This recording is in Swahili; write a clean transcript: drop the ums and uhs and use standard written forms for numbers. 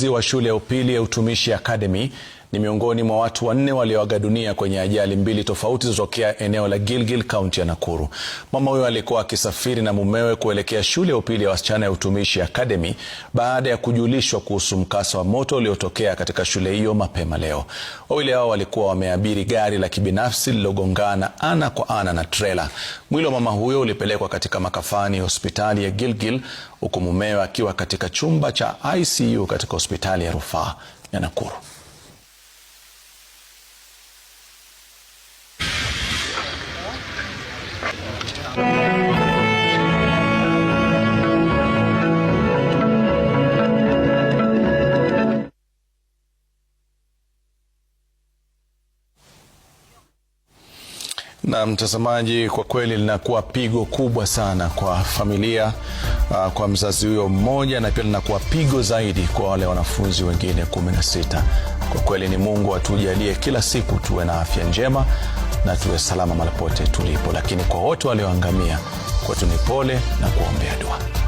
Wa shule ya upili ya Utumishi Academy ni miongoni mwa watu 4 walioaga dunia kwenye ajali 2 tofauti zilizotokea eneo la Gilgil, kaunti ya Nakuru. Mama huyo alikuwa akisafiri na mumewe kuelekea shule ya upili ya wasichana ya Utumishi Academy baada ya kujulishwa kuhusu mkasa wa moto uliotokea katika shule hiyo mapema leo. Wawili hao walikuwa wameabiri gari la kibinafsi lililogongana ana kwa ana na trela. Mwili wa mama huyo ulipelekwa katika makafani ya hospitali ya Gilgil, huku mumewe akiwa katika chumba cha ICU katika hospitali ya rufaa ya Nakuru. Na mtazamaji, kwa kweli linakuwa pigo kubwa sana kwa familia, kwa mzazi huyo mmoja, na pia linakuwa pigo zaidi kwa wale wanafunzi wengine 16. Kwa kweli ni Mungu atujalie kila siku tuwe na afya njema na tuwe salama mahali pote tulipo, lakini kwa wote walioangamia, kwetu ni pole na kuombea dua.